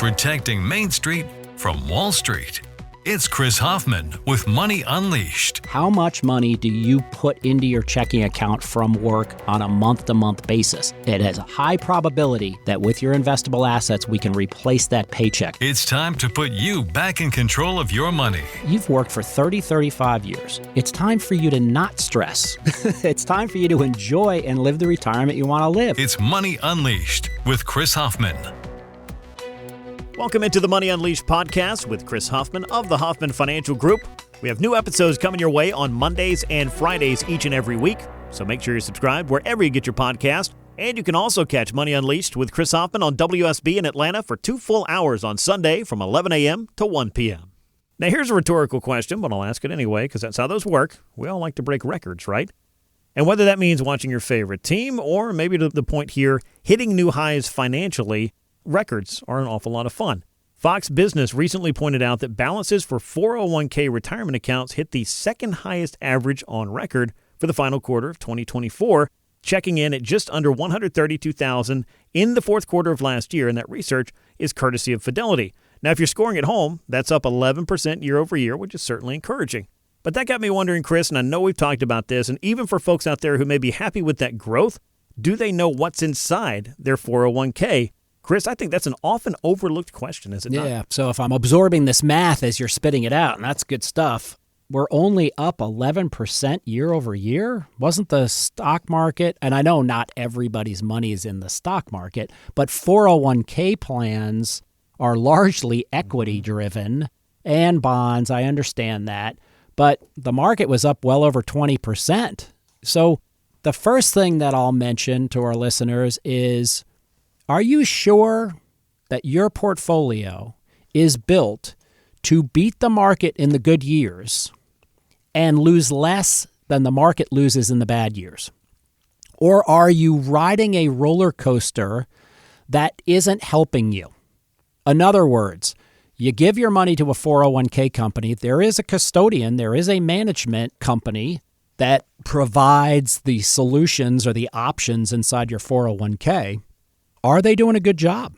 protecting Main Street from Wall Street. It's Chris Hoffman with Money Unleashed. How much money do you put into your checking account from work on a month-to-month basis? It has a high probability that with your investable assets, we can replace that paycheck. It's time to put you back in control of your money. You've worked for 35 years. It's time for you to not stress. It's time for you to enjoy and live the retirement you want to live. It's Money Unleashed with Chris Hoffman. Welcome into the Money Unleashed podcast with Chris Hoffman of the Hoffman Financial Group. We have new episodes coming your way on Mondays and Fridays each and every week, so make sure you're subscribed wherever you get your podcast. And you can also catch Money Unleashed with Chris Hoffman on WSB in Atlanta for 2 full hours on Sunday from 11 a.m. to 1 p.m. Now here's a rhetorical question, but I'll ask it anyway because that's how those work. We all like to break records, right? And whether that means watching your favorite team or maybe to the point here, hitting new highs financially, records are an awful lot of fun. Fox Business recently pointed out that balances for 401k retirement accounts hit the second highest average on record for the final quarter of 2024, checking in at just under $132,000 in the fourth quarter of last year, and that research is courtesy of Fidelity. Now, if you're scoring at home, that's up 11% year over year, which is certainly encouraging. But that got me wondering, Chris, and I know we've talked about this, and even for folks out there who may be happy with that growth, do they know what's inside their 401k? Chris, I think that's an often overlooked question, is it not? Yeah, so if I'm absorbing this math as you're spitting it out, and that's good stuff, we're only up 11% year over year. Wasn't the stock market, and I know not everybody's money is in the stock market, but 401k plans are largely equity-driven and bonds. I understand that. But the market was up well over 20%. So the first thing that I'll mention to our listeners is, are you sure that your portfolio is built to beat the market in the good years and lose less than the market loses in the bad years? Or are you riding a roller coaster that isn't helping you? In other words, you give your money to a 401k company, there is a custodian, there is a management company that provides the solutions or the options inside your 401k. Are they doing a good job?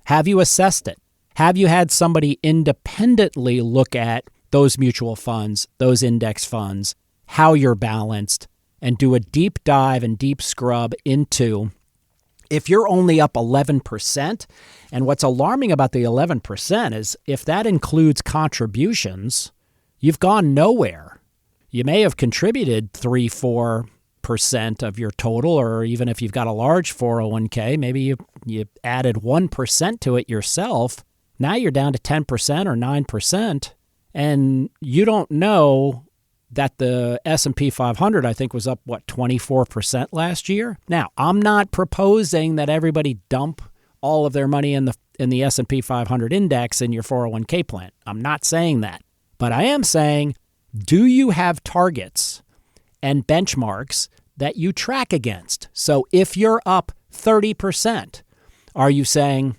Have you assessed it? Have you had somebody independently look at those mutual funds, those index funds, how you're balanced, and do a deep dive and deep scrub into, if you're only up 11%, and what's alarming about the 11% is if that includes contributions, you've gone nowhere. You may have contributed 3-4% of your total, or even if you've got a large 401k, maybe you added 1% to it yourself. Now you're down to 10% or 9%, and you don't know that the S&P 500, I think, was up, 24% last year? Now, I'm not proposing that everybody dump all of their money in the S&P 500 index in your 401k plan. I'm not saying that. But I am saying, do you have targets and benchmarks that you track against? So if you're up 30%, are you saying,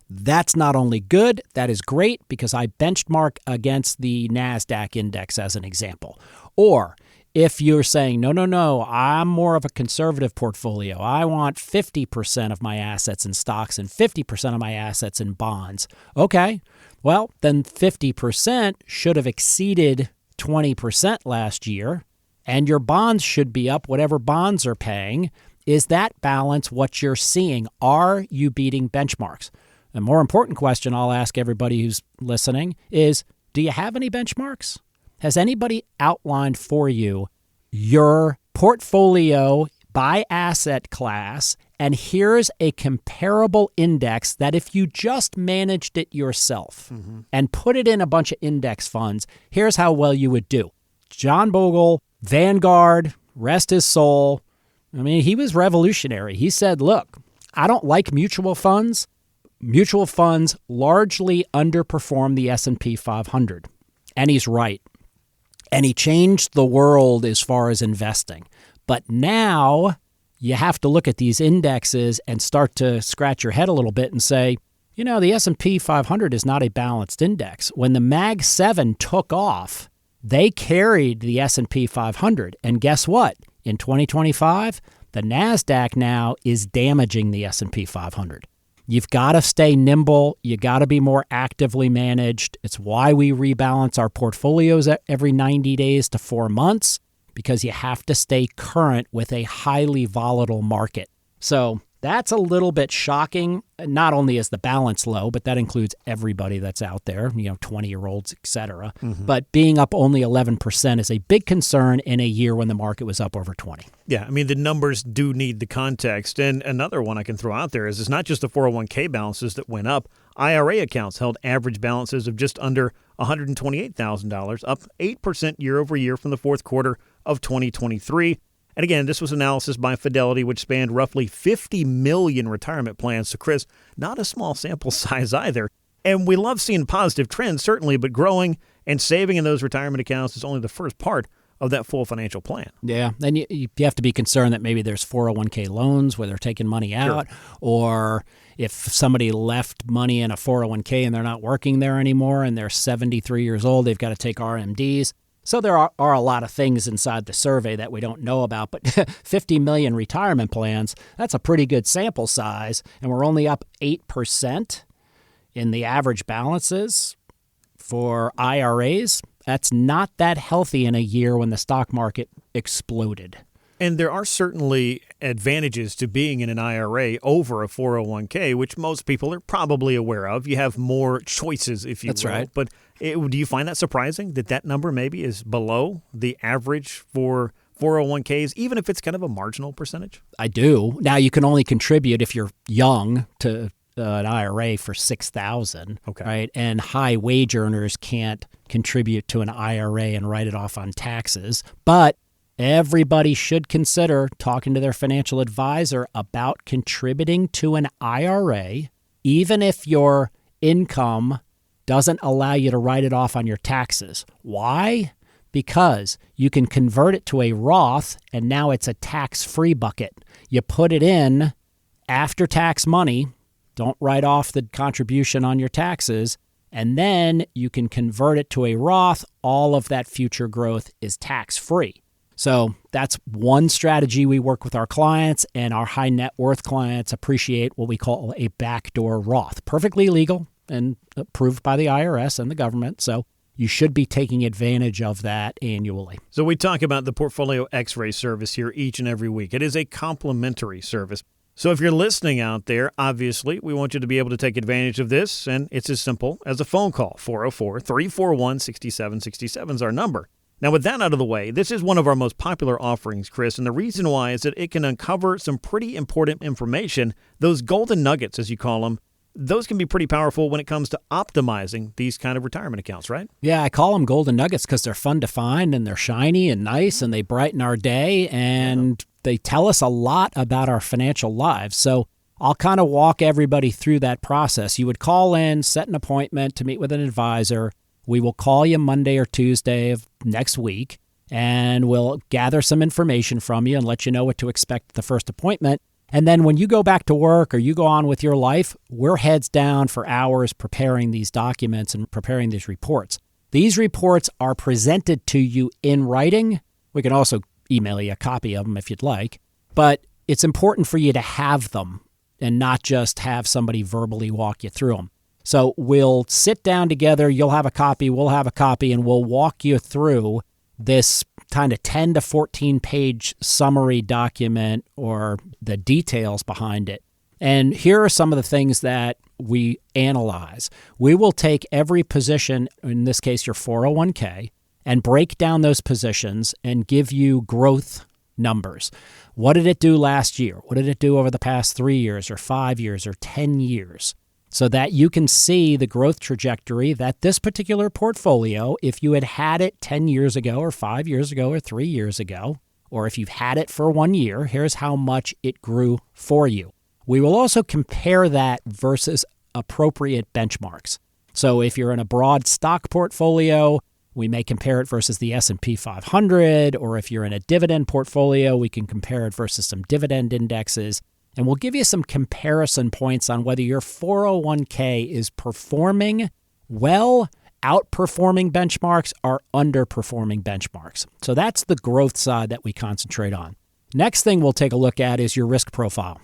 that's not only good, that is great because I benchmark against the NASDAQ index as an example? Or if you're saying, no, I'm more of a conservative portfolio. I want 50% of my assets in stocks and 50% of my assets in bonds. Okay, well, then 50% should have exceeded 20% last year, and your bonds should be up whatever bonds are paying. Is that balance what you're seeing? Are you beating benchmarks? A more important question I'll ask everybody who's listening is, do you have any benchmarks? Has anybody outlined for you your portfolio by asset class, and here's a comparable index that if you just managed it yourself and put it in a bunch of index funds, here's how well you would do. John Bogle, Vanguard, rest his soul. I mean, he was revolutionary. He said, look, I don't like mutual funds. Mutual funds largely underperform the S&P 500. And he's right. And he changed the world as far as investing. But now you have to look at these indexes and start to scratch your head a little bit and say, the S&P 500 is not a balanced index. When the Mag 7 took off, they carried the S&P 500. And guess what? In 2025, the NASDAQ now is damaging the S&P 500. You've got to stay nimble. You got to be more actively managed. It's why we rebalance our portfolios every 90 days to 4 months, because you have to stay current with a highly volatile market. So that's a little bit shocking. Not only is the balance low, but that includes everybody that's out there, 20-year-olds, et cetera. But being up only 11% is a big concern in a year when the market was up over 20. Yeah, I mean, the numbers do need the context. And another one I can throw out there is it's not just the 401k balances that went up. IRA accounts held average balances of just under $128,000, up 8% year over year from the fourth quarter of 2023. And again, this was analysis by Fidelity, which spanned roughly 50 million retirement plans. So, Chris, not a small sample size either. And we love seeing positive trends, certainly, but growing and saving in those retirement accounts is only the first part of that full financial plan. Yeah, and you have to be concerned that maybe there's 401k loans where they're taking money out, or if somebody left money in a 401k and they're not working there anymore and they're 73 years old, they've got to take RMDs. So there are a lot of things inside the survey that we don't know about, but 50 million retirement plans, that's a pretty good sample size, and we're only up 8% in the average balances for IRAs. That's not that healthy in a year when the stock market exploded. And there are certainly advantages to being in an IRA over a 401k, which most people are probably aware of. You have more choices, if you will. That's right. But do you find that surprising that number maybe is below the average for 401ks, even if it's kind of a marginal percentage? I do. Now, you can only contribute if you're young to an IRA for $6,000, right? And high wage earners can't contribute to an IRA and write it off on taxes. But everybody should consider talking to their financial advisor about contributing to an IRA, even if your income doesn't allow you to write it off on your taxes. Why? Because you can convert it to a Roth, and now it's a tax-free bucket. You put it in after tax money, don't write off the contribution on your taxes, and then you can convert it to a Roth. All of that future growth is tax-free. So that's one strategy we work with our clients, and our high net worth clients appreciate what we call a backdoor Roth. Perfectly legal and approved by the IRS and the government. So you should be taking advantage of that annually. So we talk about the Portfolio X-ray service here each and every week. It is a complimentary service. So if you're listening out there, obviously, we want you to be able to take advantage of this, and it's as simple as a phone call. 404-341-6767 is our number. Now, with that out of the way, this is one of our most popular offerings, Chris, and the reason why is that it can uncover some pretty important information. Those golden nuggets, as you call them, those can be pretty powerful when it comes to optimizing these kind of retirement accounts, right? Yeah, I call them golden nuggets because they're fun to find, and they're shiny and nice, and they brighten our day, and they tell us a lot about our financial lives. So I'll kind of walk everybody through that process. You would call in, set an appointment to meet with an advisor. We will call you Monday or Tuesday of next week, and we'll gather some information from you and let you know what to expect at the first appointment. And then when you go back to work or you go on with your life, we're heads down for hours preparing these documents and preparing these reports. These reports are presented to you in writing. We can also email you a copy of them if you'd like, but it's important for you to have them and not just have somebody verbally walk you through them. So we'll sit down together, you'll have a copy, we'll have a copy, and we'll walk you through this kind of 10 to 14 page summary document or the details behind it. And here are some of the things that we analyze. We will take every position, in this case your 401k, and break down those positions and give you growth numbers. What did it do last year? What did it do over the past 3 years or 5 years or 10 years? So that you can see the growth trajectory that this particular portfolio, if you had it 10 years ago or 5 years ago or 3 years ago, or if you've had it for 1 year, here's how much it grew for you. We will also compare that versus appropriate benchmarks. So if you're in a broad stock portfolio, we may compare it versus the S&P 500, or if you're in a dividend portfolio, we can compare it versus some dividend indexes. And we'll give you some comparison points on whether your 401k is performing well, outperforming benchmarks, or underperforming benchmarks. So that's the growth side that we concentrate on. Next thing we'll take a look at is your risk profile.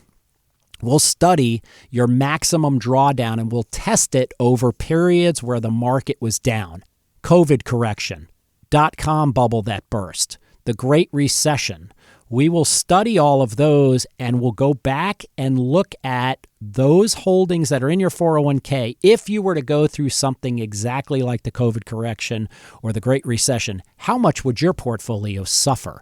We'll study your maximum drawdown and we'll test it over periods where the market was down. COVID correction, dot-com bubble that burst, the Great Recession. We will study all of those and we'll go back and look at those holdings that are in your 401k. If you were to go through something exactly like the COVID correction or the Great Recession, how much would your portfolio suffer?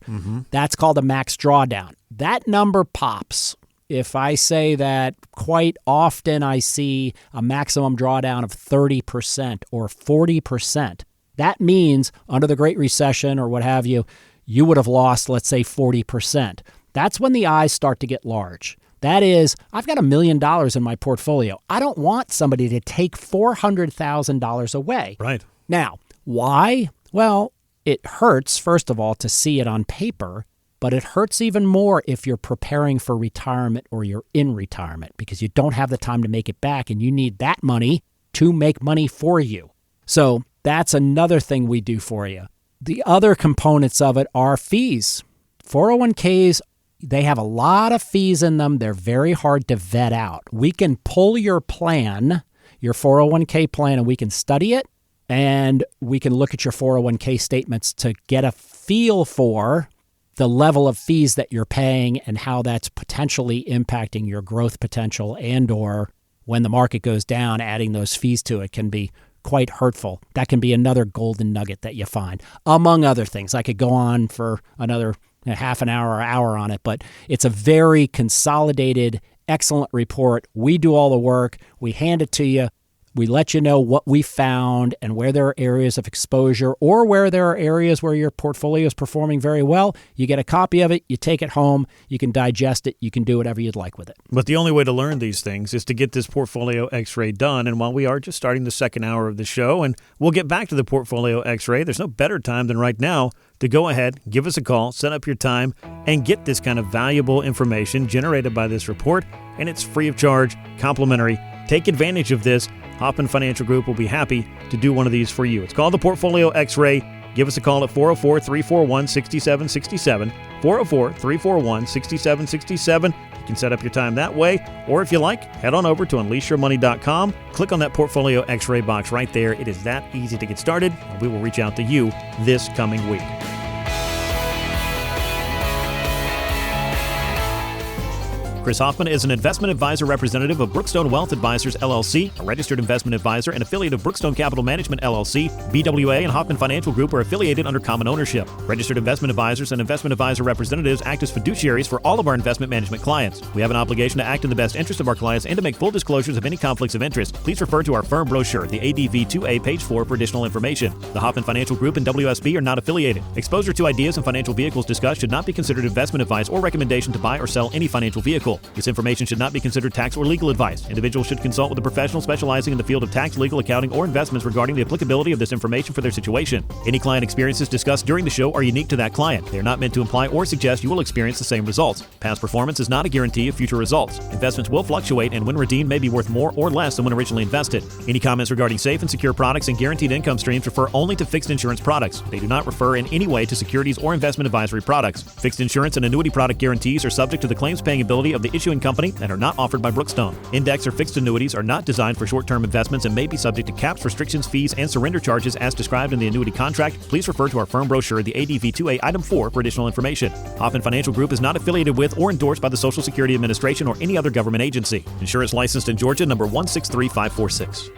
That's called a max drawdown. That number pops. If I say that quite often I see a maximum drawdown of 30% or 40%, that means under the Great Recession or what have you, you would have lost, let's say, 40%. That's when the eyes start to get large. That is, I've got $1 million in my portfolio. I don't want somebody to take $400,000 away. Right. Now, why? Well, it hurts, first of all, to see it on paper, but it hurts even more if you're preparing for retirement or you're in retirement because you don't have the time to make it back and you need that money to make money for you. So that's another thing we do for you. The other components of it are fees. 401ks, they have a lot of fees in them. They're very hard to vet out. We can pull your plan, your 401k plan, and we can study it, and we can look at your 401k statements to get a feel for the level of fees that you're paying and how that's potentially impacting your growth potential, and or when the market goes down, adding those fees to it can be quite hurtful. That can be another golden nugget that you find, among other things. I could go on for another half an hour or hour on it, but it's a very consolidated, excellent report. We do all the work. We hand it to you. We let you know what we found and where there are areas of exposure or where there are areas where your portfolio is performing very well. You get a copy of it. You take it home. You can digest it. You can do whatever you'd like with it. But the only way to learn these things is to get this portfolio x-ray done. And while we are just starting the second hour of the show, and we'll get back to the portfolio x-ray, there's no better time than right now to go ahead, give us a call, set up your time, and get this kind of valuable information generated by this report. And it's free of charge, complimentary. Take advantage of this. Hoffman Financial Group will be happy to do one of these for you. It's called the Portfolio X-Ray. Give us a call at 404-341-6767, 404-341-6767. You can set up your time that way, or if you like, head on over to unleashyourmoney.com. Click on that Portfolio X-Ray box right there. It is that easy to get started, and we will reach out to you this coming week. Chris Hoffman is an investment advisor representative of Brookstone Wealth Advisors, LLC, a registered investment advisor and affiliate of Brookstone Capital Management, LLC. BWA and Hoffman Financial Group are affiliated under common ownership. Registered investment advisors and investment advisor representatives act as fiduciaries for all of our investment management clients. We have an obligation to act in the best interest of our clients and to make full disclosures of any conflicts of interest. Please refer to our firm brochure, the ADV 2A, page 4, for additional information. The Hoffman Financial Group and WSB are not affiliated. Exposure to ideas and financial vehicles discussed should not be considered investment advice or recommendation to buy or sell any financial vehicle. This information should not be considered tax or legal advice. Individuals should consult with a professional specializing in the field of tax, legal, accounting, or investments regarding the applicability of this information for their situation. Any client experiences discussed during the show are unique to that client. They are not meant to imply or suggest you will experience the same results. Past performance is not a guarantee of future results. Investments will fluctuate and when redeemed may be worth more or less than when originally invested. Any comments regarding safe and secure products and guaranteed income streams refer only to fixed insurance products. They do not refer in any way to securities or investment advisory products. Fixed insurance and annuity product guarantees are subject to the claims paying ability of the issuing company and are not offered by Brookstone. Index or fixed annuities are not designed for short-term investments and may be subject to caps, restrictions, fees, and surrender charges as described in the annuity contract. Please refer to our firm brochure, the ADV 2A, item 4, for additional information. Hoffman Financial Group is not affiliated with or endorsed by the Social Security Administration or any other government agency. Insurance licensed in Georgia, number 163546.